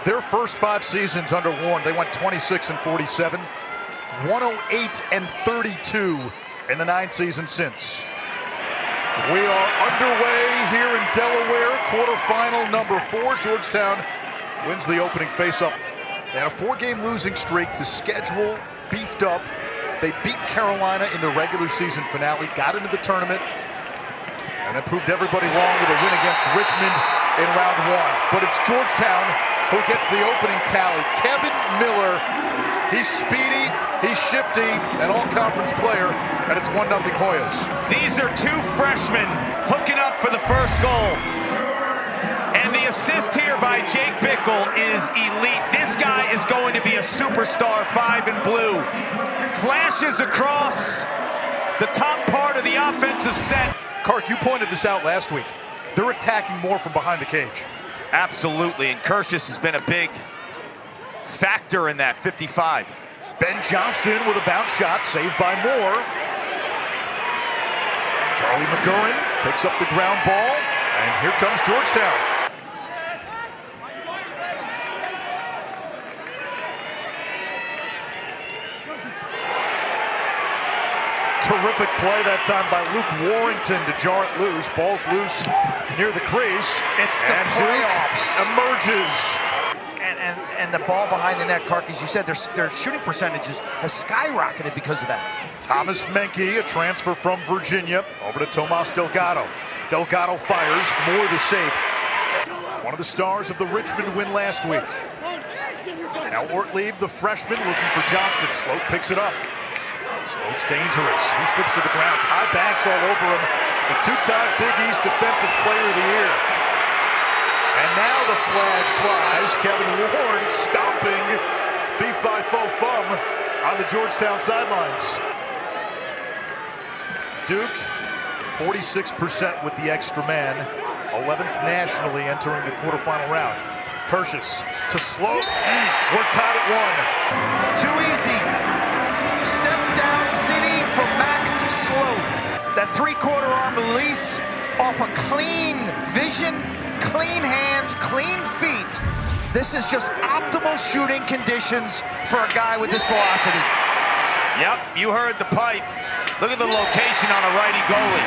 Their first 5 seasons under Warren, they went 26-47, 108-32 in the 9 seasons since. We are underway here in Delaware, quarterfinal number 4. Georgetown wins the opening faceoff. They had a 4-game losing streak. The schedule beefed up. They beat Carolina in the regular season finale, got into the tournament, and then proved everybody wrong with a win against Richmond in round 1. But it's Georgetown who gets the opening tally. Kevin Miller, he's speedy, he's shifty, an all-conference player, and it's 1-0 Hoyas. These are 2 freshmen hooking up for the first goal. And the assist here by Jake Bickle is elite. This guy is going to be a superstar, 5 in blue. Flashes across the top part of the offensive set. Kark, you pointed this out last week. They're attacking more from behind the cage. Absolutely, and Kirschus has been a big factor in that, 55. Ben Johnston with a bounce shot, saved by Moore. Charlie McGurran picks up the ground ball, and here comes Georgetown. Terrific play that time by Luke Warrington to jar it loose. Ball's loose near the crease. It's the playoffs. Emerges. And the ball behind the net, Kark, as you said, their shooting percentages has skyrocketed because of that. Thomas Menke, a transfer from Virginia, over to Tomas Delgado. Delgado fires, Moore the save. One of the stars of the Richmond win last week. Now Ortlieb, the freshman, looking for Johnston. Sloat picks it up. Sloat's dangerous. He slips to the ground. Ty Banks all over him. The 2-time Big East Defensive Player of the Year. And now the flag flies. Kevin Warren stomping Fee-Fi-Fo-Fum on the Georgetown sidelines. Duke, 46% with the extra man. 11th nationally entering the quarterfinal round. Kirschus to Sloat. We're tied at 1. Too easy. Step down city from Max Sloat. That 3/4 arm release off a clean vision, clean hands, clean feet. This is just optimal shooting conditions for a guy with this velocity. Yep, you heard the pipe. Look at the location on a righty goalie.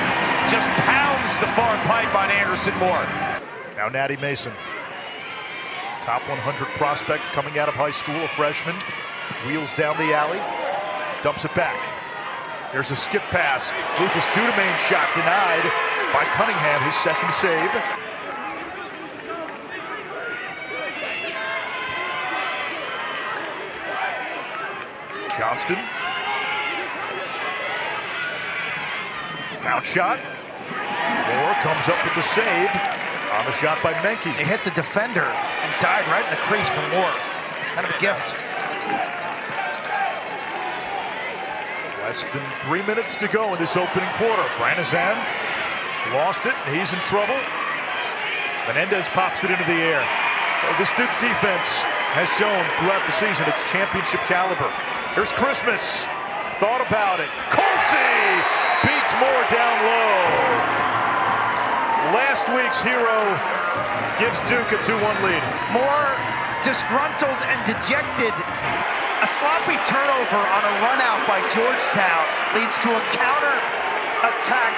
Just pounds the far pipe on Anderson Moore. Now Natty Mason. Top 100 prospect coming out of high school, a freshman. Wheels down the alley. Dumps it back. There's a skip pass. Lucas Dudemain shot denied by Cunningham, his second save. Johnston. Bounce shot. Moore comes up with the save on the shot by Menke. He hit the defender and died right in the crease for Moore. Kind of a gift. Less than 3 minutes to go in this opening quarter. Franizan lost it, and he's in trouble. Menendez pops it into the air. This Duke defense has shown throughout the season its championship caliber. Here's Christmas. Thought about it. Colsey beats Moore down low. Last week's hero gives Duke a 2-1 lead. Moore disgruntled and dejected. A sloppy turnover on a run out by Georgetown leads to a counter attack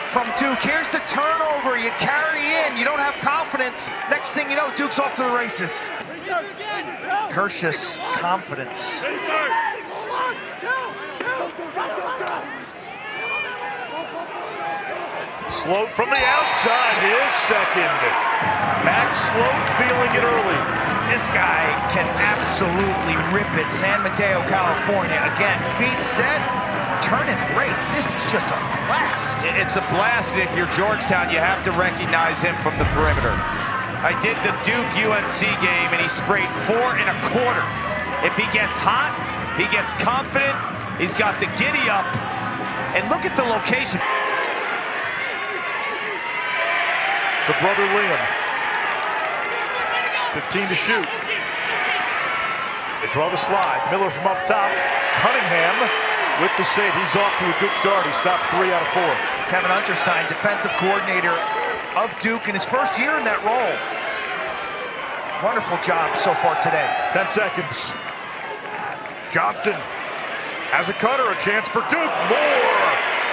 from Duke. Here's the turnover. You carry in. You don't have confidence. Next thing you know, Duke's off to the races. Kirschus, confidence. Sloat from the outside, his second. Max Sloat feeling it early. This guy can absolutely rip it. San Mateo, California. Again, feet set, turn and rake. This is just a blast. It's a blast, and if you're Georgetown, you have to recognize him from the perimeter. I did the Duke-UNC game, and he sprayed 4 1/4. If he gets hot, he gets confident, he's got the giddy up, and look at the location. To brother Liam. 15 to shoot. They draw the slide. Miller from up top. Cunningham with the save. He's off to a good start. He stopped 3 out of 4. Kevin Unterstein, defensive coordinator of Duke in his first year in that role. Wonderful job so far today. 10 seconds. Johnston has a cutter, a chance for Duke. Moore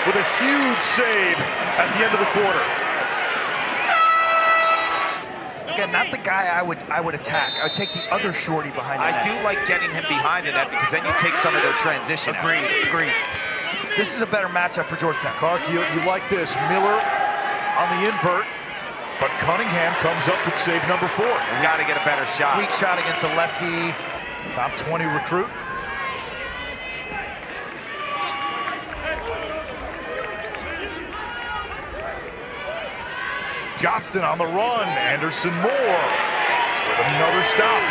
with a huge save at the end of the quarter. Again, not the guy I would attack. I would take the other shorty behind the net. I do like getting him behind the net because then you take some of their transition out. Agreed. This is a better matchup for Georgetown. Clark, you like this. Miller on the invert, but Cunningham comes up with save number 4. He's got to get a better shot. Weak shot against a lefty. Top 20 recruit. Johnston on the run. Anderson Moore with another stop.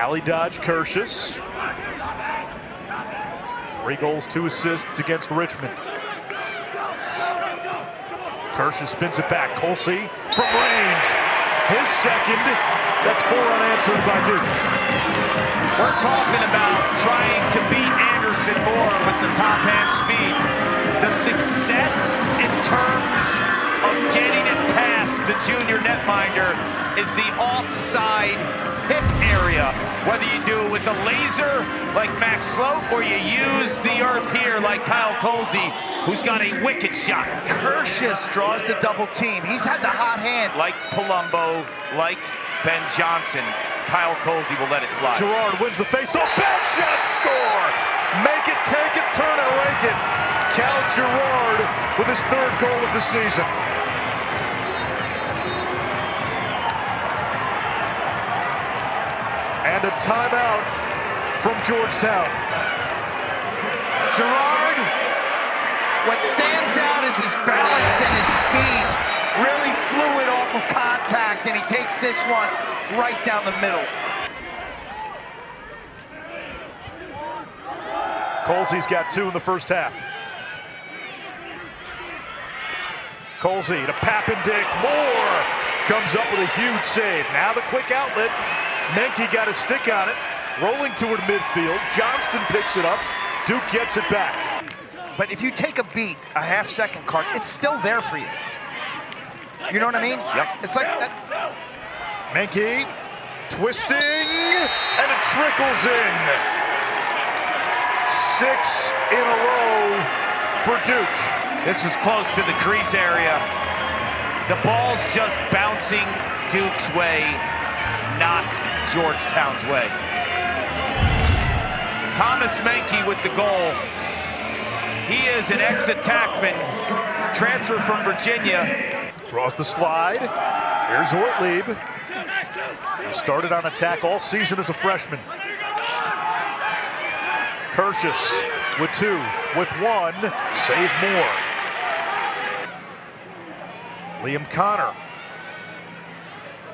Ali Dodge Kershus. 3 goals, 2 assists against Richmond. Kershus spins it back. Colsey from range. His second. That's 4 unanswered by Duke. We're talking about trying to beat Anderson Moore with the top hand speed. The success in terms of getting it past the junior netminder is the offside hip area. Whether you do it with a laser like Max Sloat or you use the earth here like Kyle Colsey, who's got a wicked shot. Kershus draws the double team. He's had the hot hand. Like Palumbo, like Ben Johnson, Kyle Colsey will let it fly. Gerard wins the faceoff. Bad shot, score! Make it, take it, turn it, rake it. Cal Gerard with his 3rd goal of the season. And a timeout from Georgetown. Gerard, what stands out is his balance and his speed. Really fluid off of contact, and he takes this one right down the middle. Colsey's got 2 in the first half. Colsey to Papendick. Moore comes up with a huge save. Now the quick outlet. Menke got a stick on it. Rolling toward midfield. Johnston picks it up. Duke gets it back. But if you take a beat, a half-second card, it's still there for you. You know what I mean? Yep. It's like that. Menke twisting, and it trickles in. 6 in a row for Duke. This was close to the crease area. The ball's just bouncing Duke's way, not Georgetown's way. Thomas Menke with the goal. He is an ex-attackman, transfer from Virginia. Draws the slide. Here's Ortlieb. He started on attack all season as a freshman. Kershus with 2, with 1. Save Moore. Liam Connor.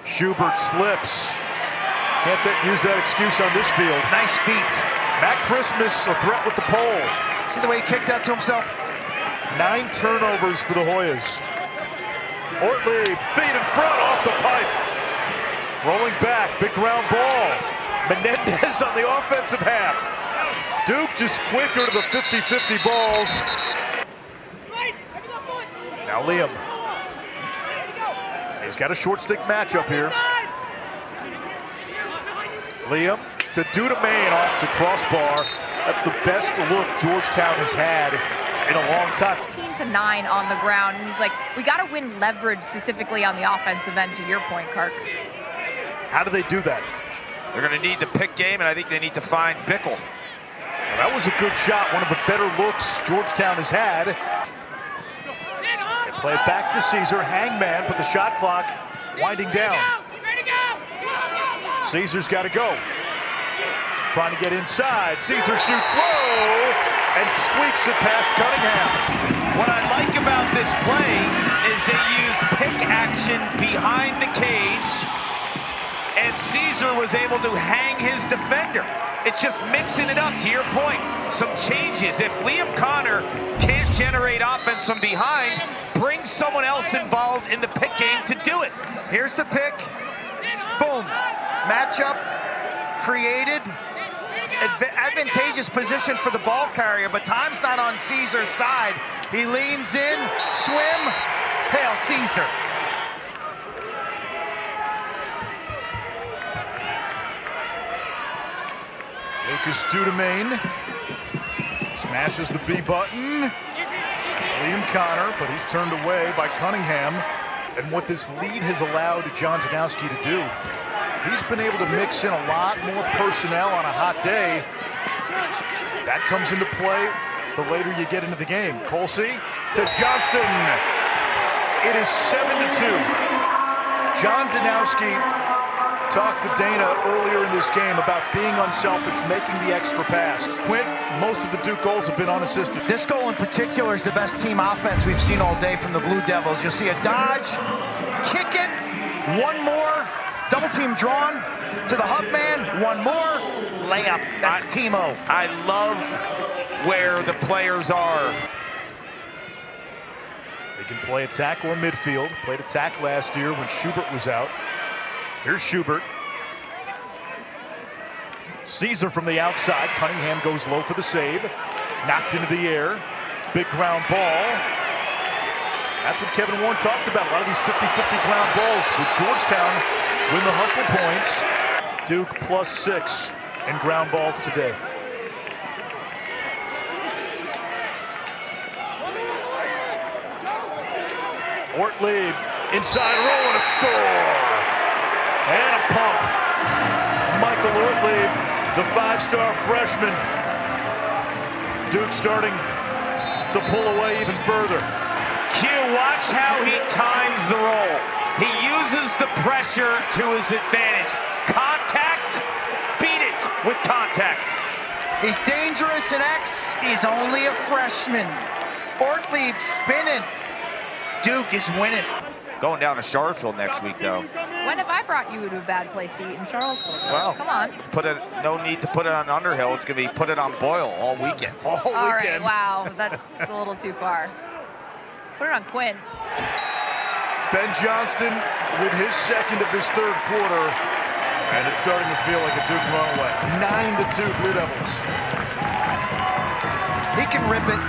Schubert slips. Can't use that excuse on this field. Nice feet. Matt Christmas a threat with the pole. See the way he kicked that to himself? 9 turnovers for the Hoyas. Ortlieb, feet in front, off the pipe. Rolling back, big ground ball. Menendez on the offensive half. Duke just quicker to the 50-50 balls. Now Liam. He's got a short stick matchup here. Liam to Dudemain off the crossbar. That's the best look Georgetown has had in a long time. 14-9 on the ground, and he's like, we got to win leverage specifically on the offensive end, to your point, Kirk. How do they do that? They're going to need the pick game, and I think they need to find Bickle. Well, that was a good shot, one of the better looks Georgetown has had. They play it back to Caesar, hangman, but the shot clock winding down. Caesar's got to go. Trying to get inside. Caesar shoots low and squeaks it past Cunningham. What I like about this play is they used pick action behind the cage, and Caesar was able to hang his defender. It's just mixing it up, to your point. Some changes. If Liam Connor can't generate offense from behind, bring someone else involved in the pick game to do it. Here's the pick. Boom. Matchup created. Advantageous position for the ball carrier, but time's not on Caesar's side. He leans in, swim, hail Caesar. Lucas Dudemain smashes the B button. It's Liam Connor, but he's turned away by Cunningham. And what this lead has allowed John Danowski to do, he's been able to mix in a lot more personnel on a hot day. That comes into play the later you get into the game. Colsey to Johnston. It is 7-2. John Danowski talked to Dana earlier in this game about being unselfish, making the extra pass. Quint, most of the Duke goals have been unassisted. This goal in particular is the best team offense we've seen all day from the Blue Devils. You'll see a dodge, kick it, one more, double team drawn to the hub man, one more, layup. That's Timo. I love where the players are. They can play attack or midfield. Played attack last year when Schubert was out. Here's Schubert. Caesar from the outside. Cunningham goes low for the save. Knocked into the air. Big ground ball. That's what Kevin Warren talked about. A lot of these 50-50 ground balls. With Georgetown win the hustle points. Duke +6 in ground balls today. Ortlieb inside roll and a score. And a pump. Michael Ortlieb, the 5-star freshman. Duke starting to pull away even further. Q, watch how he times the roll. He uses the pressure to his advantage. Contact, beat it with contact. He's dangerous in X. He's only a freshman. Ortlieb spinning. Duke is winning. Going down to Charlottesville next week, though. When have I brought you to a bad place to eat in Charlottesville? Well, come on. No need to put it on Underhill. It's going to be put it on Boyle all weekend. All right, wow, that's a little too far. Put it on Quinn. Ben Johnston with his second of this third quarter, and it's starting to feel like a Duke runaway. 9-2 Blue Devils. He can rip it.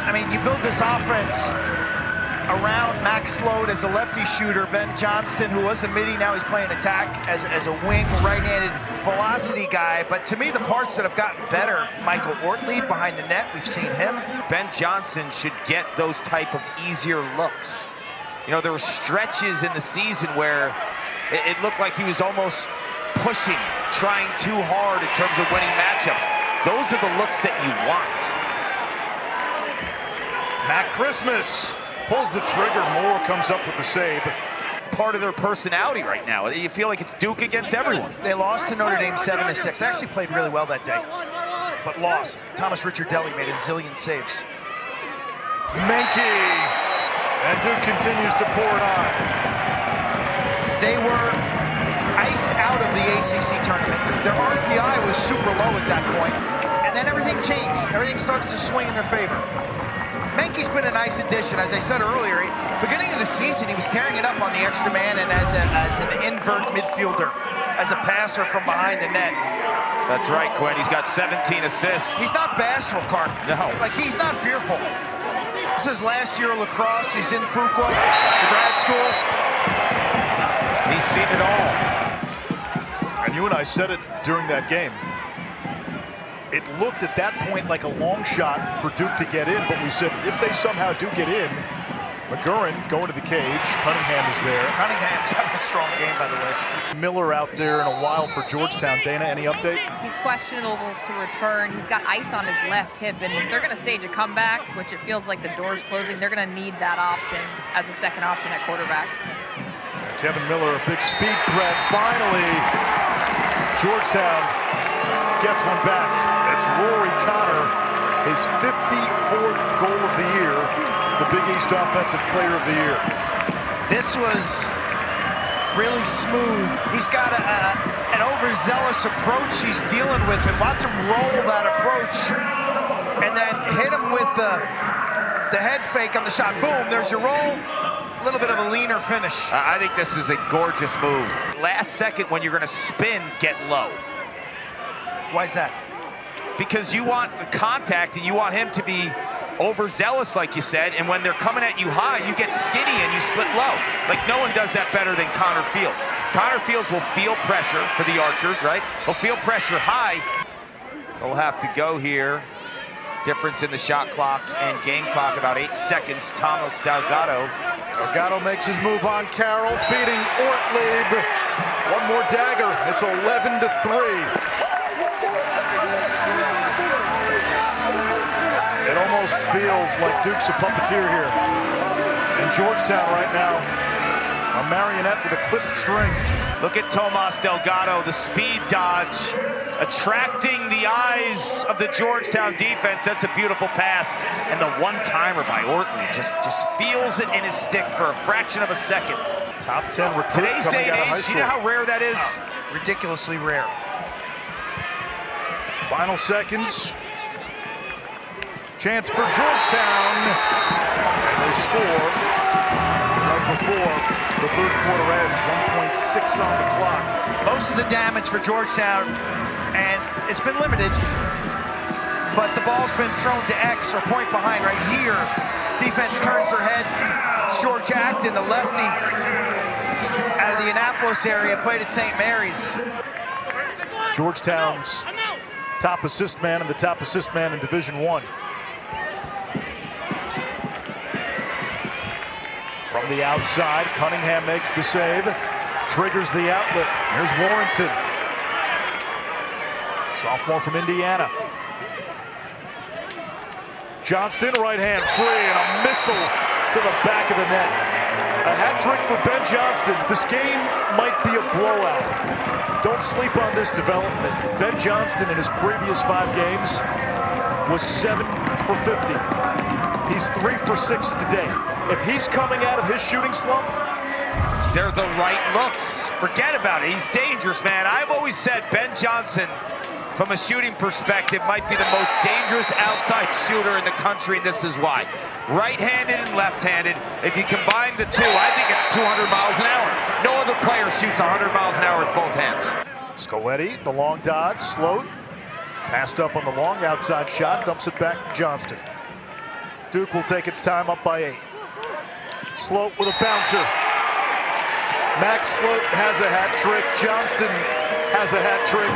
I mean, you build this offense around Max Sloat as a lefty shooter. Ben Johnston, who was a midi, now he's playing attack as a wing, right-handed velocity guy. But to me, the parts that have gotten better, Michael Ortlieb behind the net, we've seen him. Ben Johnson should get those type of easier looks. You know, there were stretches in the season where it looked like he was almost pushing, trying too hard in terms of winning matchups. Those are the looks that you want. Matt Christmas pulls the trigger. Moore comes up with the save. Part of their personality right now. You feel like it's Duke against everyone. They lost to Notre Dame 7-6. They actually played really well that day, but lost. Thomas Richardelli made a zillion saves. Menke, and Duke continues to pour it on. They were iced out of the ACC tournament. Their RPI was super low at that point, and then everything changed. Everything started to swing in their favor. Menke's been a nice addition. As I said earlier, beginning of the season, he was tearing it up on the extra man and as an invert midfielder, as a passer from behind the net. That's right, Quinn. He's got 17 assists. He's not bashful, Carton. No. Like, he's not fearful. This is last year of lacrosse. He's in Fuqua, the grad school. He's seen it all. And you and I said it during that game. It looked at that point like a long shot for Duke to get in, but we said if they somehow do get in, McGurran going to the cage, Cunningham is there. Cunningham's having a strong game, by the way. Miller out there in a while for Georgetown. Dana, any update? He's questionable to return. He's got ice on his left hip, and if they're going to stage a comeback, which it feels like the door's closing, they're going to need that option as a second option at quarterback. Kevin Miller, a big speed threat. Finally, Georgetown gets one back. It's Rory Connor, his 54th goal of the year, the Big East Offensive Player of the Year. This was really smooth. He's got an overzealous approach he's dealing with, and watch him roll that approach and then hit him with the head fake on the shot. Boom, there's your roll. A little bit of a leaner finish. I think this is a gorgeous move. Last second, when you're going to spin, get low. Why is that? Because you want the contact and you want him to be overzealous, like you said, and when they're coming at you high, you get skinny and you slip low. Like, no one does that better than Connor Fields. Connor Fields will feel pressure for the Archers, right? He'll feel pressure high. They'll have to go here. Difference in the shot clock and game clock, about 8 seconds. Thomas Delgado. Delgado makes his move on Carroll, feeding Ortlieb. One more dagger. It's 11-3. It almost feels like Duke's a puppeteer here. In Georgetown right now, a marionette with a clipped string. Look at Tomas Delgado, the speed dodge, attracting the eyes of the Georgetown defense. That's a beautiful pass. And the one-timer by Ortlieb just feels it in his stick for a fraction of a second. Top 10 recruit. Today's day and age, you know how rare that is? Ridiculously rare. Final seconds. Chance for Georgetown. And they score right before the third quarter ends. 1.6 on the clock. Most of the damage for Georgetown, and it's been limited, but the ball's been thrown to X or point behind right here. Defense turns their head. It's George Acton, the lefty out of the Annapolis area, played at St. Mary's. Georgetown's top assist man and the top assist man in Division I. From the outside, Cunningham makes the save, triggers the outlet. Here's Warrington. Sophomore from Indiana. Johnston, right hand free, and a missile to the back of the net. A hat trick for Ben Johnston. This game might be a blowout. Don't sleep on this development. Ben Johnston in his previous 5 games was 7 for 50. He's 3 for 6 today. If he's coming out of his shooting slump, they're the right looks. Forget about it. He's dangerous, man. I've always said Ben Johnson, from a shooting perspective, might be the most dangerous outside shooter in the country, and this is why. Right-handed and left-handed. If you combine the two, I think it's 200 miles an hour. No other player shoots 100 miles an hour with both hands. Scoletti, the long dodge, Sloat. Passed up on the long outside shot, dumps it back to Johnston. Duke will take its time up by 8. Sloat with a bouncer. Max Sloat has a hat trick. Johnston has a hat trick.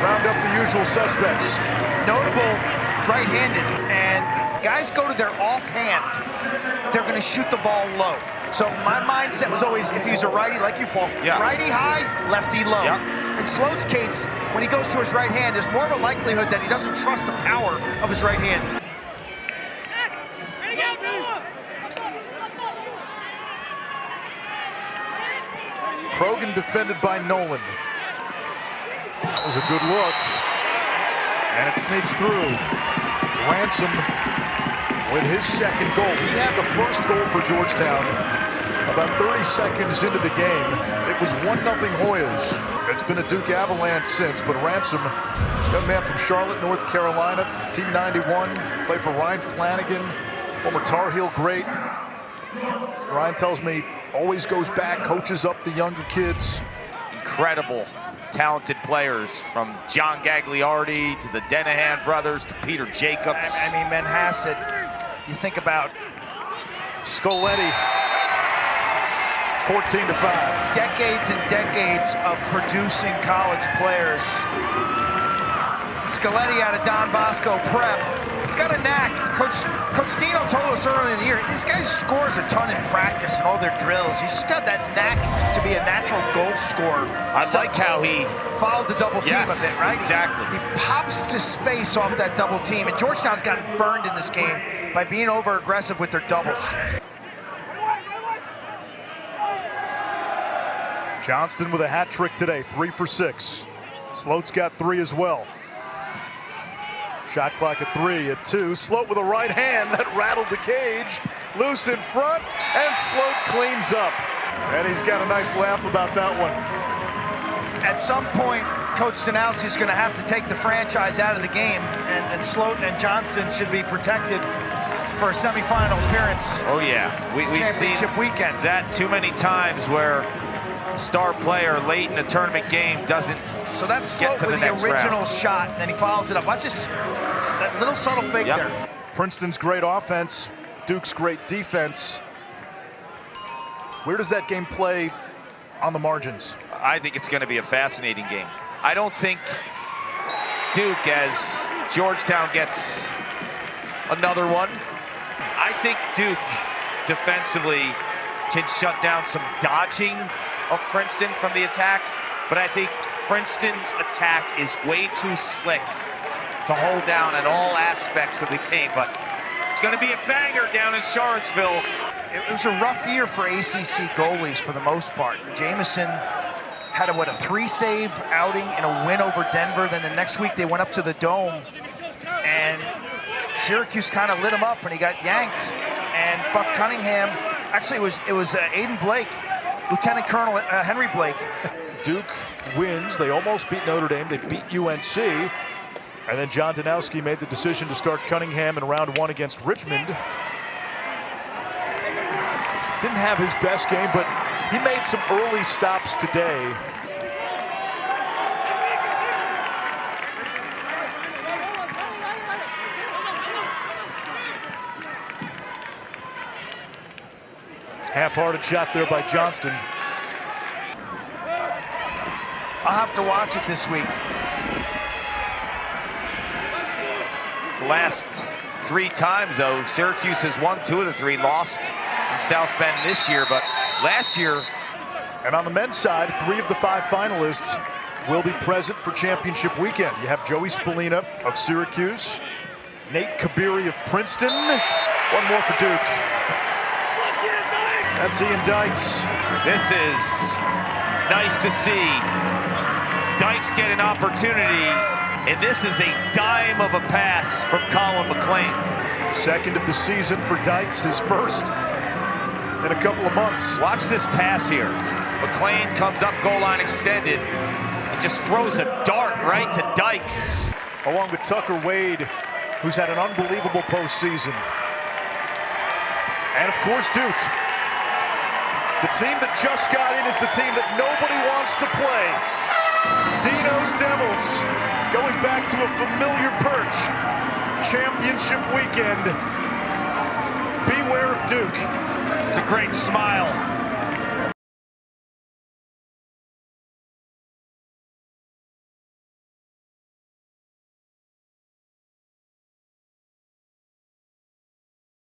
Round up the usual suspects. Notable right-handed, and guys go to their offhand, they're going to shoot the ball low. So my mindset was always, if he's a righty, like you, Paul, righty high, lefty low. In Sloat's case, when he goes to his right hand, there's more of a likelihood that he doesn't trust the power of his right hand. Krogan defended by Nolan. That was a good look. And it sneaks through. Ransom with his second goal. He had the first goal for Georgetown about 30 seconds into the game. It was 1-0 Hoyas. It's been a Duke avalanche since, but Ransom, young man from Charlotte, North Carolina, Team 91, played for Ryan Flanagan, former Tar Heel great. Ryan tells me always goes back, coaches up the younger kids. Incredible, talented players, from John Gagliardi to the Denahan brothers to Peter Jacobs. I mean, Manhasset, you think about Scoletti, 14-5. Decades and decades of producing college players. Scoletti out of Don Bosco Prep. He's got a knack. Coach Dino told us earlier in the year, this guy scores a ton in practice in all their drills. He's just got that knack to be a natural goal scorer. I like how he followed the double team a bit, right? Exactly. He pops to space off that double team, and Georgetown's gotten burned in this game by being over-aggressive with their doubles. Johnston with a hat trick today, 3 for 6. Sloat's got 3 as well. Shot clock at 3, at 2. Sloat with a right hand that rattled the cage. Loose in front, and Sloat cleans up. And he's got a nice laugh about that one. At some point, Coach Stanowski's going to have to take the franchise out of the game, and Sloat and Johnston should be protected for a semifinal appearance. Oh yeah, we've seen weekend that too many times where a star player late in the tournament game doesn't So that's get Sloat to with the the next original round. shot, and then he follows it up. Watch this, that little subtle fake there. Princeton's great offense, Duke's great defense. Where does that game play on the margins? I think it's going to be a fascinating game. I don't think Duke as Georgetown gets another one. I think Duke defensively can shut down some dodging of Princeton from the attack, but I think Princeton's attack is way too slick to hold down at all aspects of the game, but it's going to be a banger down in Charlottesville. It was a rough year for ACC goalies for the most part. Jamison had a 3-save outing and a win over Denver. Then the next week they went up to the Dome, and Syracuse kind of lit him up, and he got yanked. And Buck Cunningham, actually it was Aiden Blake, Lieutenant Colonel Henry Blake. Duke wins. They almost beat Notre Dame. They beat UNC. And then John Danowski made the decision to start Cunningham in round 1 against Richmond. Didn't have his best game, but he made some early stops today. Half-hearted shot there by Johnston. I'll have to watch it this week. The last 3 times, though, Syracuse has won 2 of the 3, lost in South Bend this year, but last year. And on the men's side, 3 of the 5 finalists will be present for championship weekend. You have Joey Spallina of Syracuse, Nate Kabiri of Princeton, one more for Duke. That's Ian Dykes. This is nice to see. Dykes get an opportunity, and this is a dime of a pass from Colin McLean. Second of the season for Dykes, his first in a couple of months. Watch this pass here. McLean comes up goal line extended and just throws a dart right to Dykes. Along with Tucker Wade, who's had an unbelievable postseason. And of course, Duke. The team that just got in is the team that nobody wants to play. Dino's Devils going back to a familiar perch. Championship weekend. Beware of Duke. It's a great smile